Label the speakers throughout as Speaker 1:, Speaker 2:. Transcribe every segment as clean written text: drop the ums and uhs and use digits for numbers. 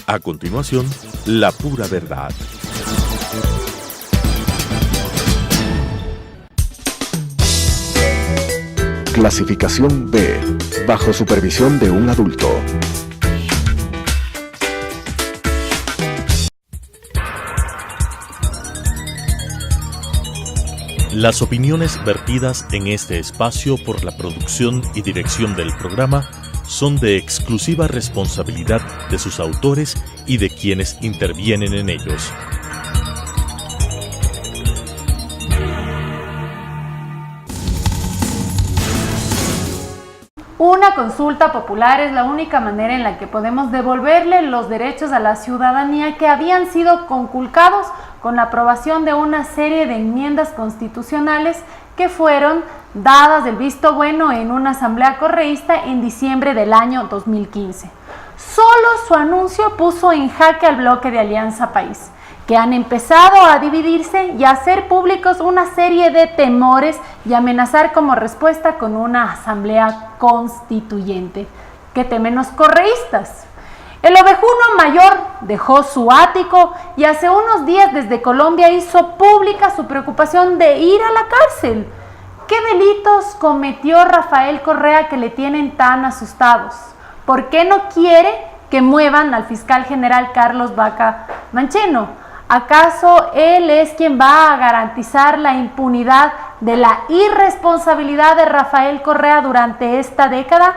Speaker 1: A continuación, La Pura Verdad.
Speaker 2: Clasificación B, bajo supervisión de un adulto.
Speaker 1: Las opiniones vertidas en este espacio por la producción y dirección del programa son de exclusiva responsabilidad de sus autores y de quienes intervienen en ellos.
Speaker 3: Una consulta popular es la única manera en la que podemos devolverle los derechos a la ciudadanía que habían sido conculcados con la aprobación de una serie de enmiendas constitucionales que fueron dadas el visto bueno en una asamblea correísta en diciembre del año 2015. Solo su anuncio puso en jaque al bloque de Alianza País, que han empezado a dividirse y a hacer públicos una serie de temores y amenazar como respuesta con una asamblea constituyente. ¿Qué temen los correístas? El ovejuno mayor dejó su ático y hace unos días desde Colombia hizo pública su preocupación de ir a la cárcel. ¿Qué delitos cometió Rafael Correa que le tienen tan asustados? ¿Por qué no quiere que muevan al fiscal general Carlos Vaca Mancheno? ¿Acaso él es quien va a garantizar la impunidad de la irresponsabilidad de Rafael Correa durante esta década?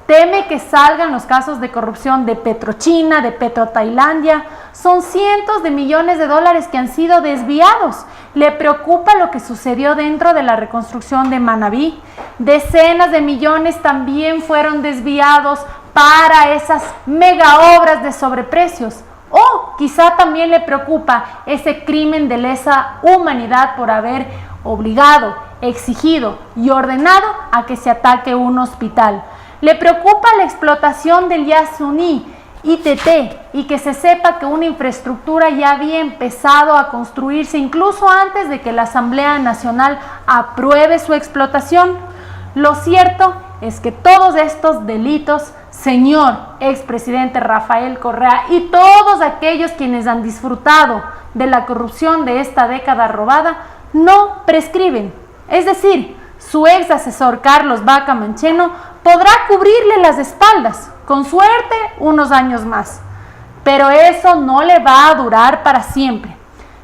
Speaker 3: ¿Teme que salgan los casos de corrupción de Petrochina, de Petrotailandia? Son cientos de millones de dólares que han sido desviados. ¿Le preocupa lo que sucedió dentro de la reconstrucción de Manabí? Decenas de millones también fueron desviados para esas mega obras de sobreprecios. O quizá también le preocupa ese crimen de lesa humanidad por haber obligado, exigido y ordenado a que se ataque un hospital. Le preocupa la explotación del Yasuní, ITT, y que se sepa que una infraestructura ya había empezado a construirse incluso antes de que la Asamblea Nacional apruebe su explotación. Lo cierto es que todos estos delitos, señor expresidente Rafael Correa, y todos aquellos quienes han disfrutado de la corrupción de esta década robada, no prescriben. Es decir, su ex asesor Carlos Vaca Mancheno podrá cubrirle las espaldas, con suerte unos años más, pero eso no le va a durar para siempre.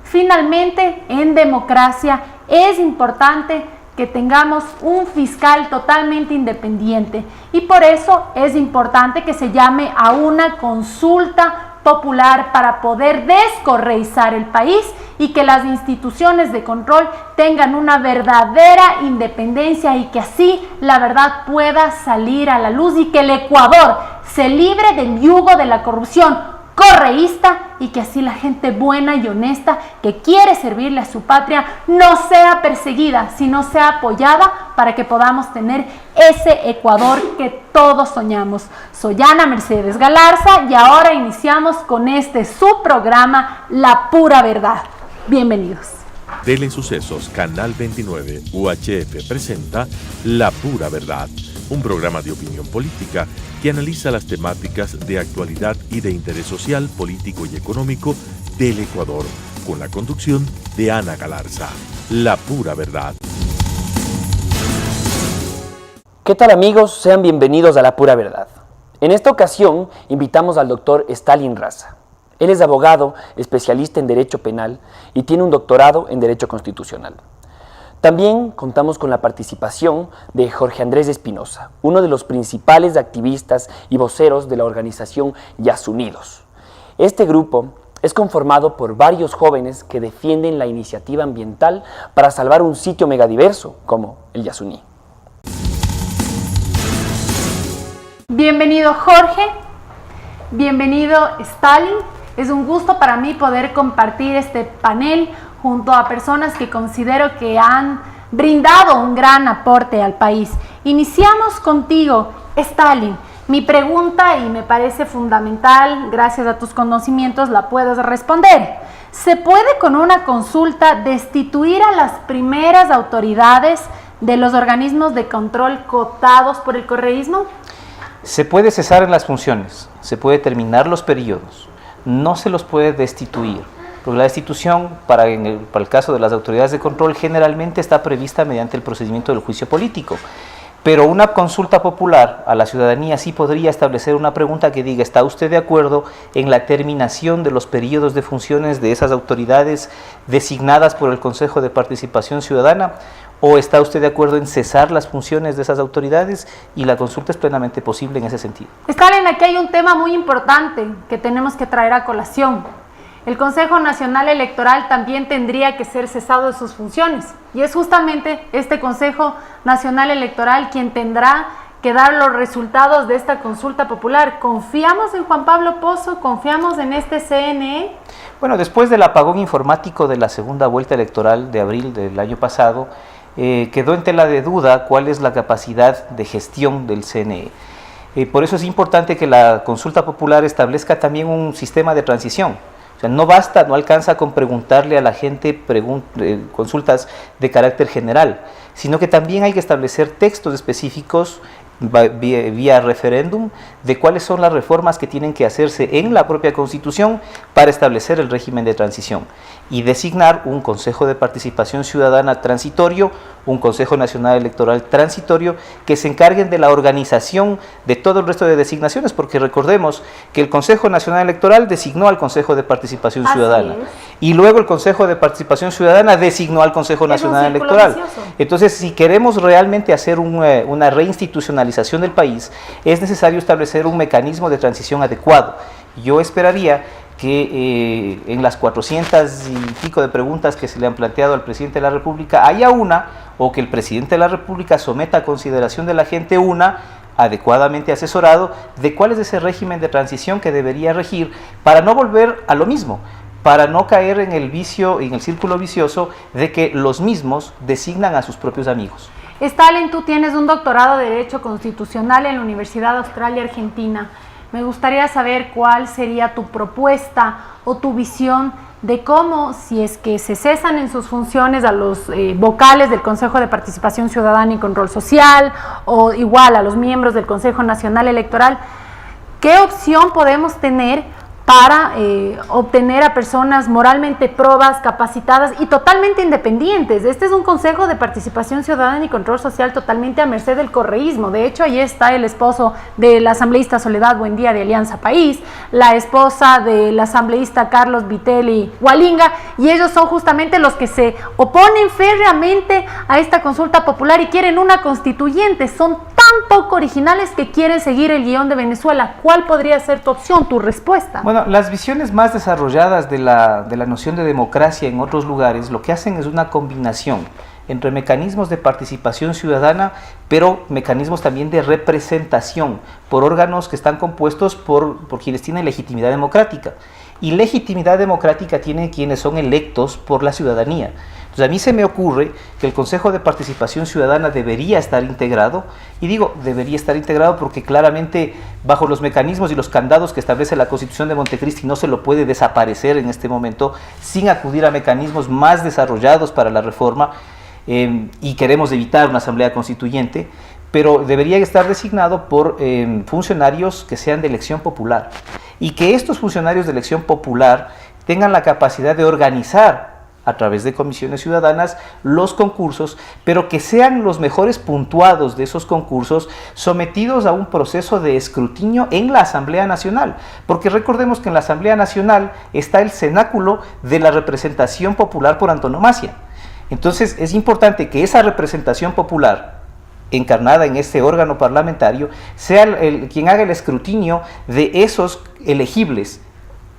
Speaker 3: Finalmente, en democracia es importante que tengamos un fiscal totalmente independiente y por eso es importante que se llame a una consulta popular para poder descorreizar el país y que las instituciones de control tengan una verdadera independencia y que así la verdad pueda salir a la luz y que el Ecuador se libre del yugo de la corrupción correísta y que así la gente buena y honesta que quiere servirle a su patria no sea perseguida, sino sea apoyada para que podamos tener ese Ecuador que todos soñamos. Soy Ana Mercedes Galarza y ahora iniciamos con su programa La Pura Verdad. Bienvenidos.
Speaker 1: Telesucesos Canal 29 UHF presenta La Pura Verdad, un programa de opinión política que analiza las temáticas de actualidad y de interés social, político y económico del Ecuador, con la conducción de Ana Galarza. La Pura Verdad.
Speaker 4: ¿Qué tal, amigos? Sean bienvenidos a La Pura Verdad. En esta ocasión invitamos al doctor Stalin Raza. Él es abogado, especialista en Derecho Penal y tiene un doctorado en Derecho Constitucional. También contamos con la participación de Jorge Andrés Espinosa, uno de los principales activistas y voceros de la organización Yasunidos. Este grupo es conformado por varios jóvenes que defienden la iniciativa ambiental para salvar un sitio megadiverso como el Yasuní.
Speaker 3: Bienvenido Jorge, bienvenido Stalin. Es un gusto para mí poder compartir este panel junto a personas que considero que han brindado un gran aporte al país. Iniciamos contigo, Stalin. Mi pregunta, y me parece fundamental, gracias a tus conocimientos la puedes responder. ¿Se puede con una consulta destituir a las primeras autoridades de los organismos de control cooptados por el correísmo?
Speaker 5: Se puede cesar en las funciones, se puede terminar los periodos, no se los puede destituir, porque la destitución para el caso de las autoridades de control generalmente está prevista mediante el procedimiento del juicio político. Pero una consulta popular a la ciudadanía sí podría establecer una pregunta que diga: ¿está usted de acuerdo en la terminación de los periodos de funciones de esas autoridades designadas por el Consejo de Participación Ciudadana? ¿O está usted de acuerdo en cesar las funciones de esas autoridades? Y la consulta es plenamente posible en ese sentido.
Speaker 3: Stalin, aquí hay un tema muy importante que tenemos que traer a colación. El Consejo Nacional Electoral también tendría que ser cesado de sus funciones, y es justamente este Consejo Nacional Electoral quien tendrá que dar los resultados de esta consulta popular. ¿Confiamos en Juan Pablo Pozo? ¿Confiamos en este CNE?
Speaker 5: Bueno, después del apagón informático de la segunda vuelta electoral de abril del año pasado, quedó en tela de duda cuál es la capacidad de gestión del CNE. Por eso es importante que la consulta popular establezca también un sistema de transición. O sea, no basta, no alcanza con preguntarle a la gente consultas de carácter general, sino que también hay que establecer textos específicos vía referéndum de cuáles son las reformas que tienen que hacerse en la propia Constitución para establecer el régimen de transición y designar un Consejo de Participación Ciudadana transitorio, un Consejo Nacional Electoral transitorio, que se encarguen de la organización de todo el resto de designaciones, porque recordemos que el Consejo Nacional Electoral designó al Consejo de Participación Ciudadana y luego el Consejo de Participación Ciudadana designó al Consejo Nacional Electoral. Entonces, si queremos realmente hacer una reinstitucionalización del país, es necesario establecer un mecanismo de transición adecuado. Yo esperaría que en las 400 y pico de preguntas que se le han planteado al presidente de la República haya una, o que el presidente de la República someta a consideración de la gente una, adecuadamente asesorado, de cuál es ese régimen de transición que debería regir para no volver a lo mismo, para no caer en el vicio, en el círculo vicioso de que los mismos designan a sus propios amigos.
Speaker 3: Stalin, tú tienes un doctorado de Derecho Constitucional en la Universidad Austral y Argentina. Me gustaría saber cuál sería tu propuesta o tu visión de cómo, si es que se cesan en sus funciones a los vocales del Consejo de Participación Ciudadana y Control Social, o igual a los miembros del Consejo Nacional Electoral, ¿qué opción podemos tener para obtener a personas moralmente probas, capacitadas y totalmente independientes? Este es un Consejo de Participación Ciudadana y Control Social totalmente a merced del correísmo. De hecho, ahí está el esposo del asambleísta Soledad Buendía de Alianza País, la esposa del asambleísta Carlos Vitelli Hualinga, y ellos son justamente los que se oponen férreamente a esta consulta popular y quieren una constituyente. Son tan poco originales que quieren seguir el guión de Venezuela. ¿Cuál podría ser tu opción, tu respuesta?
Speaker 5: Bueno, las visiones más desarrolladas de la noción de democracia en otros lugares lo que hacen es una combinación entre mecanismos de participación ciudadana, pero mecanismos también de representación por órganos que están compuestos por quienes tienen legitimidad democrática. Y legitimidad democrática tienen quienes son electos por la ciudadanía. Entonces, a mí se me ocurre que el Consejo de Participación Ciudadana debería estar integrado, y digo debería estar integrado porque claramente bajo los mecanismos y los candados que establece la Constitución de Montecristi no se lo puede desaparecer en este momento sin acudir a mecanismos más desarrollados para la reforma, y queremos evitar una asamblea constituyente, pero debería estar designado por funcionarios que sean de elección popular, y que estos funcionarios de elección popular tengan la capacidad de organizar a través de comisiones ciudadanas los concursos, pero que sean los mejores puntuados de esos concursos sometidos a un proceso de escrutinio en la Asamblea Nacional, porque recordemos que en la Asamblea Nacional está el cenáculo de la representación popular por antonomasia. Entonces es importante que esa representación popular encarnada en este órgano parlamentario sea quien haga el escrutinio de esos elegibles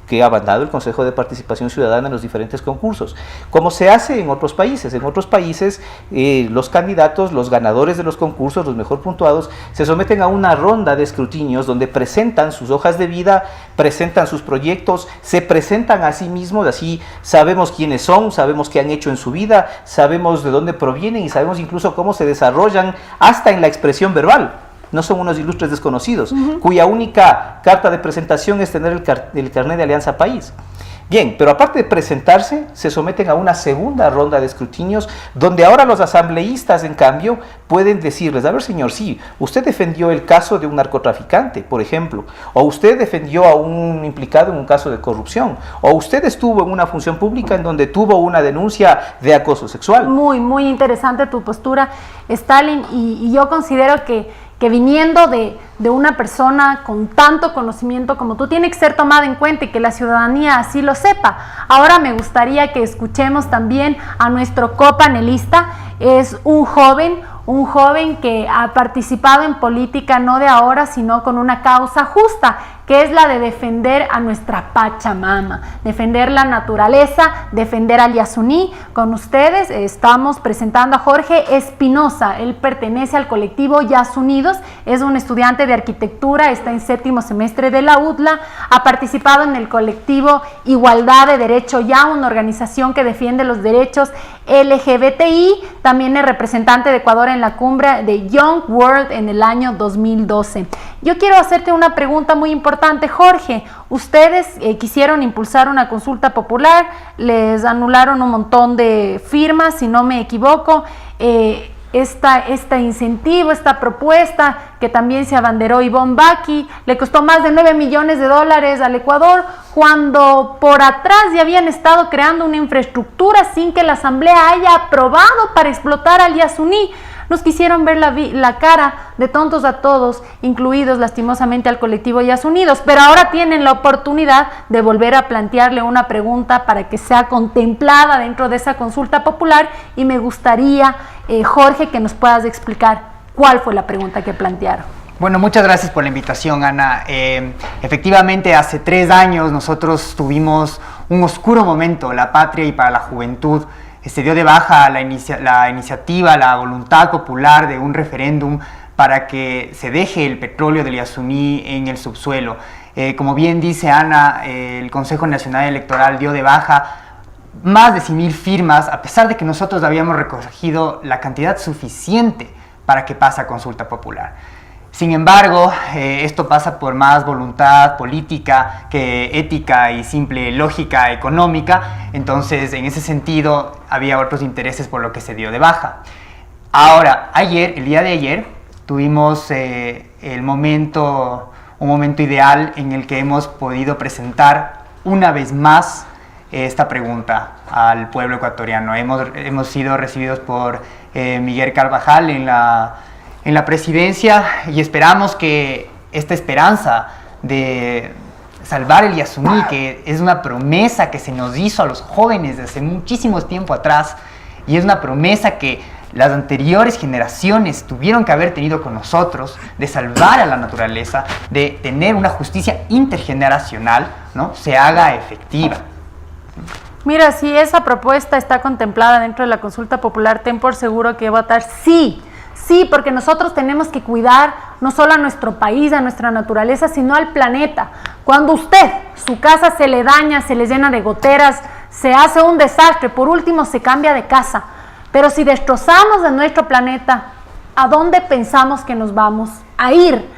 Speaker 5: que ha mandado el Consejo de Participación Ciudadana en los diferentes concursos, como se hace en otros países. En otros países los candidatos, los ganadores de los concursos, los mejor puntuados, se someten a una ronda de escrutinios donde presentan sus hojas de vida, presentan sus proyectos, se presentan a sí mismos, así sabemos quiénes son, sabemos qué han hecho en su vida, sabemos de dónde provienen y sabemos incluso cómo se desarrollan hasta en la expresión verbal. No son unos ilustres desconocidos, cuya única carta de presentación es tener el carnet de Alianza País. Bien, pero aparte de presentarse, se someten a una segunda ronda de escrutinios, donde ahora los asambleístas, en cambio, pueden decirles, a ver señor, sí, usted defendió el caso de un narcotraficante, por ejemplo, o usted defendió a un implicado en un caso de corrupción, o usted estuvo en una función pública en donde tuvo una denuncia de acoso sexual.
Speaker 3: Muy interesante tu postura, Stalin, y yo considero que viniendo de una persona con tanto conocimiento como tú, tiene que ser tomada en cuenta y que la ciudadanía así lo sepa. Ahora me gustaría que escuchemos también a nuestro copanelista. Es un joven que ha participado en política no de ahora, sino con una causa justa, que es la de defender a nuestra Pachamama, defender la naturaleza, defender al Yasuní. Con ustedes estamos presentando a Jorge Espinosa. Él pertenece al colectivo Yasunidos, es un estudiante de arquitectura, está en 7º semestre de la UDLA, ha participado en el colectivo Igualdad de Derecho Ya, una organización que defiende los derechos LGBTI, también es representante de Ecuador en la cumbre de Young World en el año 2012. Yo quiero hacerte una pregunta muy importante, Jorge. Ustedes quisieron impulsar una consulta popular, les anularon un montón de firmas, si no me equivoco. Este incentivo, esta propuesta que también se abanderó Ivonne Baki, le costó más de $9 millones al Ecuador, cuando por atrás ya habían estado creando una infraestructura sin que la Asamblea haya aprobado para explotar al Yasuní. Nos quisieron ver la cara de tontos a todos, incluidos lastimosamente al colectivo Yasunidos, pero ahora tienen la oportunidad de volver a plantearle una pregunta para que sea contemplada dentro de esa consulta popular, y me gustaría, Jorge, que nos puedas explicar cuál fue la pregunta que plantearon.
Speaker 6: Bueno, muchas gracias por la invitación, Ana. Efectivamente, hace 3 años nosotros tuvimos un oscuro momento, la patria y para la juventud. Se dio de baja la iniciativa, la voluntad popular de un referéndum para que se deje el petróleo del Yasuní en el subsuelo. Como bien dice Ana, el Consejo Nacional Electoral dio de baja más de 100.000 firmas, a pesar de que nosotros habíamos recogido la cantidad suficiente para que pase a consulta popular. Sin embargo, esto pasa por más voluntad política que ética y simple lógica económica. Entonces, en ese sentido, había otros intereses por lo que se dio de baja. Ahora, el día de ayer, tuvimos un momento ideal en el que hemos podido presentar una vez más esta pregunta al pueblo ecuatoriano. Hemos sido recibidos por Miguel Carvajal en la presidencia, y esperamos que esta esperanza de salvar el Yasuní, que es una promesa que se nos hizo a los jóvenes desde muchísimo tiempo atrás, y es una promesa que las anteriores generaciones tuvieron que haber tenido con nosotros, de salvar a la naturaleza, de tener una justicia intergeneracional, ¿no?, se haga efectiva.
Speaker 3: Mira, si esa propuesta está contemplada dentro de la consulta popular, ten por seguro que va a votar sí. Sí, porque nosotros tenemos que cuidar no solo a nuestro país, a nuestra naturaleza, sino al planeta. Cuando usted, su casa se le daña, se le llena de goteras, se hace un desastre, por último se cambia de casa. Pero si destrozamos a nuestro planeta, ¿a dónde pensamos que nos vamos a ir?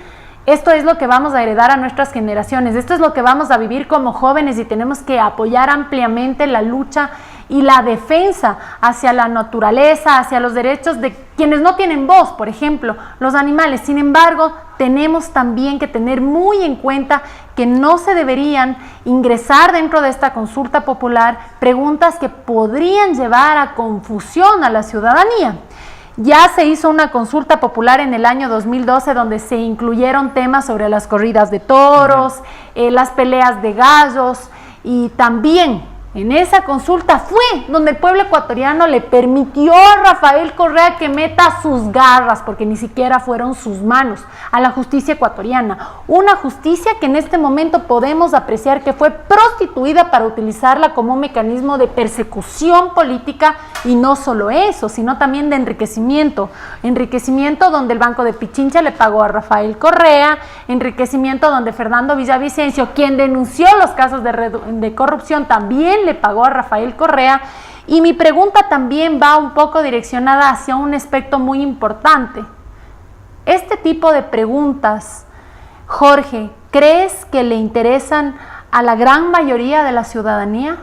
Speaker 3: Esto es lo que vamos a heredar a nuestras generaciones, esto es lo que vamos a vivir como jóvenes, y tenemos que apoyar ampliamente la lucha y la defensa hacia la naturaleza, hacia los derechos de quienes no tienen voz, por ejemplo, los animales. Sin embargo, tenemos también que tener muy en cuenta que no se deberían ingresar dentro de esta consulta popular preguntas que podrían llevar a confusión a la ciudadanía. Ya se hizo una consulta popular en el año 2012 donde se incluyeron temas sobre las corridas de toros, las peleas de gallos, y también en esa consulta fue donde el pueblo ecuatoriano le permitió a Rafael Correa que meta sus garras, porque ni siquiera fueron sus manos, a la justicia ecuatoriana. Una justicia que en este momento podemos apreciar que fue prostituida para utilizarla como un mecanismo de persecución política, y no solo eso, sino también de enriquecimiento. Enriquecimiento donde el Banco de Pichincha le pagó a Rafael Correa, enriquecimiento donde Fernando Villavicencio, quien denunció los casos de corrupción, también le pagó a Rafael Correa. Y mi pregunta también va un poco direccionada hacia un aspecto muy importante. Este tipo de preguntas, Jorge, ¿crees que le interesan a la gran mayoría de la ciudadanía?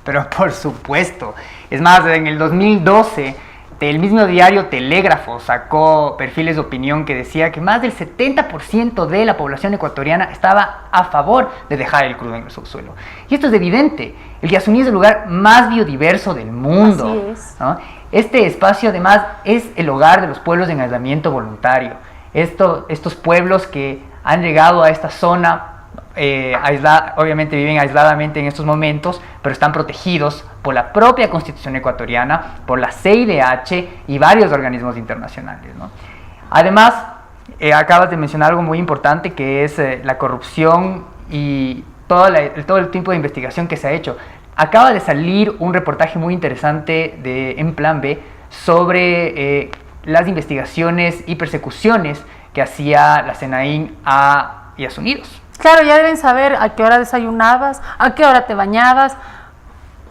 Speaker 6: Pero por supuesto. Es más, en el 2012, el mismo diario Telégrafo sacó perfiles de opinión que decía que más del 70% de la población ecuatoriana estaba a favor de dejar el crudo en el subsuelo. Y esto es evidente. El Yasuní es el lugar más biodiverso del mundo.
Speaker 3: Así es.
Speaker 6: ¿No? Este espacio además es el hogar de los pueblos en aislamiento voluntario. Estos pueblos que han llegado a esta zona, obviamente viven aisladamente en estos momentos, pero están protegidos por la propia Constitución ecuatoriana, por la CIDH y varios organismos internacionales, ¿no? Además, acabas de mencionar algo muy importante, que es la corrupción y todo el tipo de investigación que se ha hecho. Acaba de salir un reportaje muy interesante en Plan B sobre las investigaciones y persecuciones que hacía la SENAIN a Yasunidos.
Speaker 3: Claro, ya deben saber a qué hora desayunabas, a qué hora te bañabas,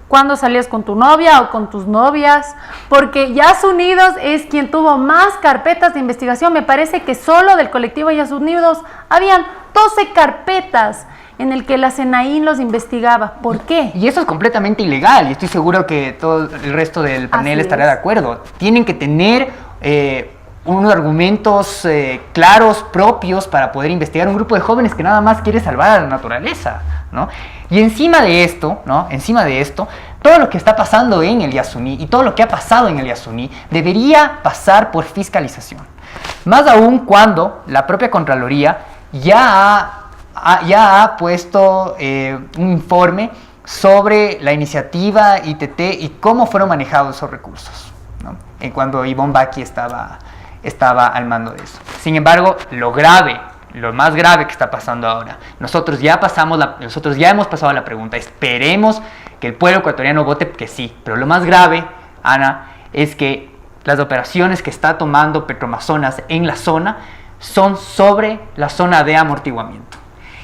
Speaker 3: cuándo salías con tu novia o con tus novias, porque Yasunidos es quien tuvo más carpetas de investigación. Me parece que solo del colectivo Yasunidos habían 12 carpetas en el que la SENAIN los investigaba. ¿Por qué?
Speaker 6: Y eso es completamente ilegal, y estoy seguro que todo el resto del panel estará de acuerdo. Tienen que tener unos argumentos claros, propios, para poder investigar un grupo de jóvenes que nada más quiere salvar a la naturaleza, ¿no? Y encima de esto, todo lo que está pasando en el Yasuní y todo lo que ha pasado en el Yasuní debería pasar por fiscalización. Más aún cuando la propia Contraloría ya ha puesto un informe sobre la iniciativa ITT y cómo fueron manejados esos recursos, ¿no? Cuando Ivonne Baki estaba al mando de eso. Sin embargo, lo más grave que está pasando ahora, nosotros ya hemos pasado la pregunta, esperemos que el pueblo ecuatoriano vote que sí, pero lo más grave, Ana, es que las operaciones que está tomando Petroamazonas en la zona son sobre la zona de amortiguamiento.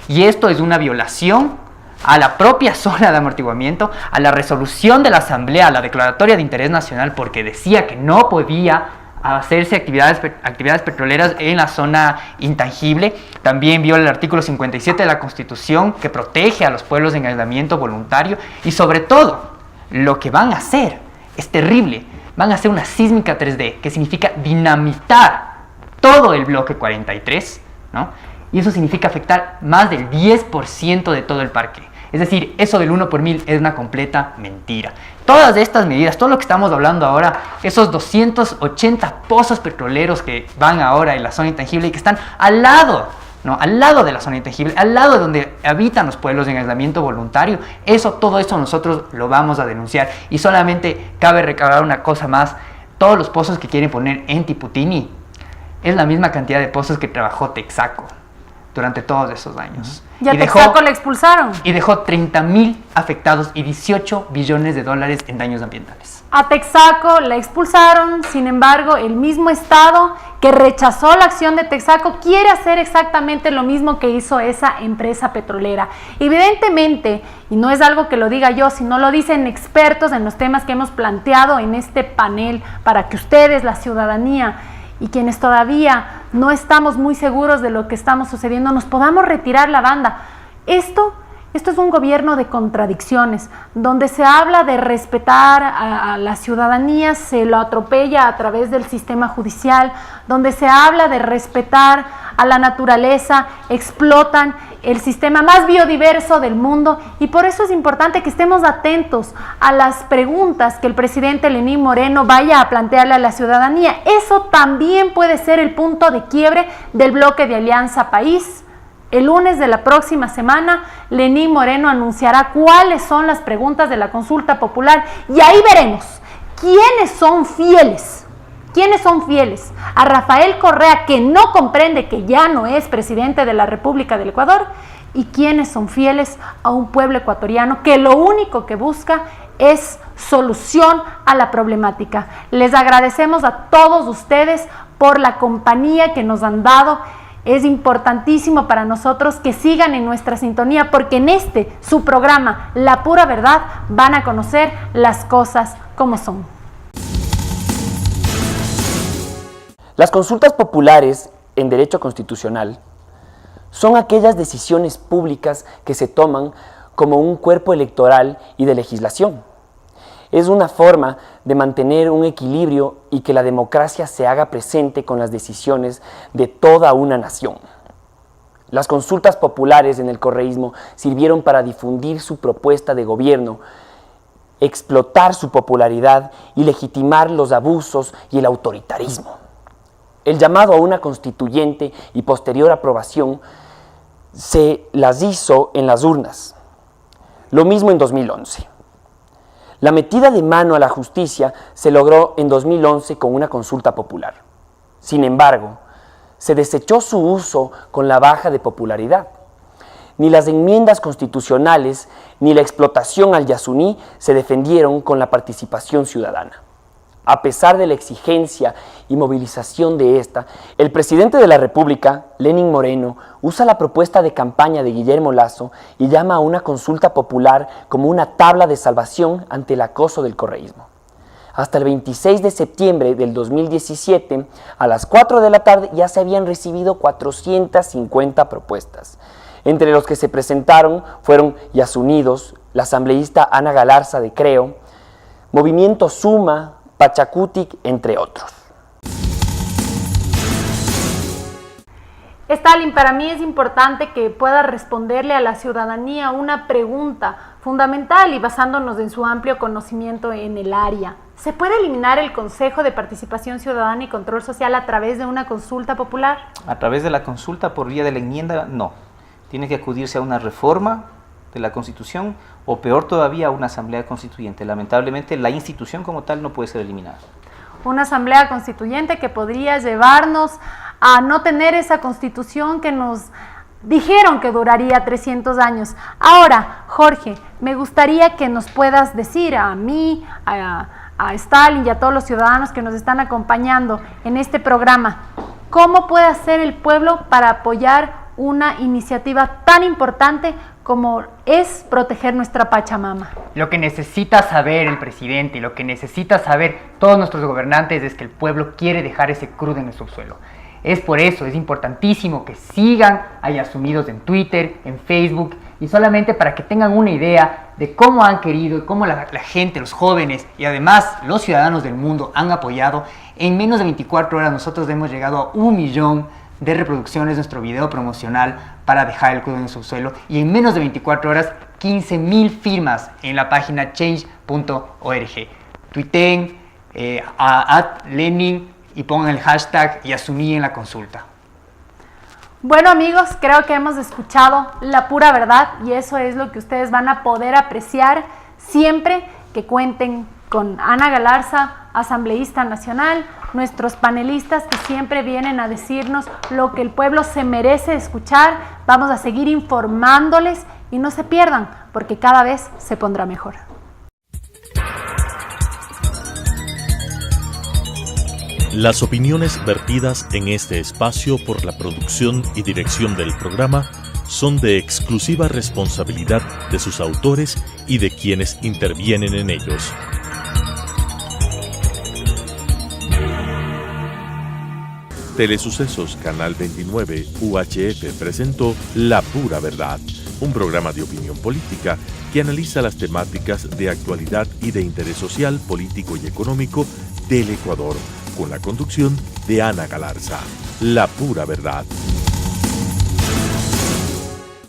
Speaker 6: Y esto es una violación a la propia zona de amortiguamiento, a la resolución de la Asamblea, a la Declaratoria de Interés Nacional, porque decía que no podía hacerse actividades petroleras en la zona intangible. También viola el artículo 57 de la Constitución, que protege a los pueblos en aislamiento voluntario. Y sobre todo, lo que van a hacer es terrible. Van a hacer una sísmica 3D, que significa dinamitar todo el bloque 43, ¿no? Y eso significa afectar más del 10% de todo el parque. Es decir, eso del 1 por 1000 es una completa mentira. Todas estas medidas, todo lo que estamos hablando ahora, esos 280 pozos petroleros que van ahora en la zona intangible y que están al lado, ¿no? Al lado de la zona intangible, al lado de donde habitan los pueblos en aislamiento voluntario, todo eso nosotros lo vamos a denunciar. Y solamente cabe recabar una cosa más: todos los pozos que quieren poner en Tiputini es la misma cantidad de pozos que trabajó Texaco durante todos esos años.
Speaker 3: ¿Y a Texaco le expulsaron?
Speaker 6: Y dejó 30,000 afectados y 18 billones de dólares en daños ambientales.
Speaker 3: A Texaco la expulsaron, sin embargo, el mismo Estado que rechazó la acción de Texaco quiere hacer exactamente lo mismo que hizo esa empresa petrolera. Evidentemente, y no es algo que lo diga yo, sino lo dicen expertos en los temas que hemos planteado en este panel, para que ustedes, la ciudadanía, y quienes todavía no estamos muy seguros de lo que estamos sucediendo, nos podamos retirar la banda. Esto es un gobierno de contradicciones, donde se habla de respetar a la ciudadanía, se lo atropella a través del sistema judicial, donde se habla de respetar a la naturaleza, explotan el sistema más biodiverso del mundo, y por eso es importante que estemos atentos a las preguntas que el presidente Lenín Moreno vaya a plantearle a la ciudadanía. Eso también puede ser el punto de quiebre del bloque de Alianza País. El lunes de la próxima semana, Lenín Moreno anunciará cuáles son las preguntas de la consulta popular, y ahí veremos quiénes son fieles. ¿Quiénes son fieles? A Rafael Correa, que no comprende que ya no es presidente de la República del Ecuador, y quiénes son fieles a un pueblo ecuatoriano que lo único que busca es solución a la problemática. Les agradecemos a todos ustedes por la compañía que nos han dado. Es importantísimo para nosotros que sigan en nuestra sintonía, porque en su programa, La Pura Verdad, van a conocer las cosas como son.
Speaker 4: Las consultas populares en derecho constitucional son aquellas decisiones públicas que se toman como un cuerpo electoral y de legislación. Es una forma de mantener un equilibrio y que la democracia se haga presente con las decisiones de toda una nación. Las consultas populares en el correísmo sirvieron para difundir su propuesta de gobierno, explotar su popularidad y legitimar los abusos y el autoritarismo. El llamado a una constituyente y posterior aprobación se las hizo en las urnas. Lo mismo en 2011. La metida de mano a la justicia se logró en 2011 con una consulta popular. Sin embargo, se desechó su uso con la baja de popularidad. Ni las enmiendas constitucionales ni la explotación al Yasuní se defendieron con la participación ciudadana. A pesar de la exigencia y movilización de esta, el presidente de la República, Lenín Moreno, usa la propuesta de campaña de Guillermo Lasso y llama a una consulta popular como una tabla de salvación ante el acoso del correísmo. Hasta el 26 de septiembre del 2017, a las 4 de la tarde, ya se habían recibido 450 propuestas. Entre los que se presentaron fueron Yasunidos, la asambleísta Ana Galarza de Creo, Movimiento Suma, Pachacutic, entre otros.
Speaker 3: Stalin, para mí es importante que pueda responderle a la ciudadanía una pregunta fundamental y basándonos en su amplio conocimiento en el área. ¿Se puede eliminar el Consejo de Participación Ciudadana y Control Social a través de una consulta popular?
Speaker 5: A través de la consulta por vía de la enmienda, no. Tiene que acudirse a una reforma de la Constitución o peor todavía a una asamblea constituyente. Lamentablemente la institución como tal no puede ser eliminada.
Speaker 3: Una asamblea constituyente que podría llevarnos a no tener esa constitución que nos dijeron que duraría 300 años. Ahora, Jorge, me gustaría que nos puedas decir a mí, a Stalin y a todos los ciudadanos que nos están acompañando en este programa, ¿cómo puede hacer el pueblo para apoyar una iniciativa tan importante como es proteger nuestra Pachamama?
Speaker 6: Lo que necesita saber el presidente y lo que necesita saber todos nuestros gobernantes es que el pueblo quiere dejar ese crudo en el subsuelo. Es por eso, es importantísimo que sigan a Yasunídos en Twitter, en Facebook, y solamente para que tengan una idea de cómo han querido y cómo la gente, los jóvenes y además los ciudadanos del mundo han apoyado. En menos de 24 horas nosotros hemos llegado a 1 millón de reproducciones de nuestro video promocional para dejar el crudo en el subsuelo, y en menos de 24 horas 15,000 firmas en la página change.org. Tuiteen a Lenin y pongan el hashtag Yasuní en la consulta.
Speaker 3: Bueno amigos, creo que hemos escuchado la pura verdad y eso es lo que ustedes van a poder apreciar siempre que cuenten con Ana Galarza, asambleísta nacional, nuestros panelistas que siempre vienen a decirnos lo que el pueblo se merece escuchar. Vamos a seguir informándoles y no se pierdan porque cada vez se pondrá mejor.
Speaker 1: Las opiniones vertidas en este espacio por la producción y dirección del programa son de exclusiva responsabilidad de sus autores y de quienes intervienen en ellos. Telesucesos Canal 29 UHF presentó La Pura Verdad, un programa de opinión política que analiza las temáticas de actualidad y de interés social, político y económico del Ecuador, con la conducción de Ana Galarza. La Pura Verdad.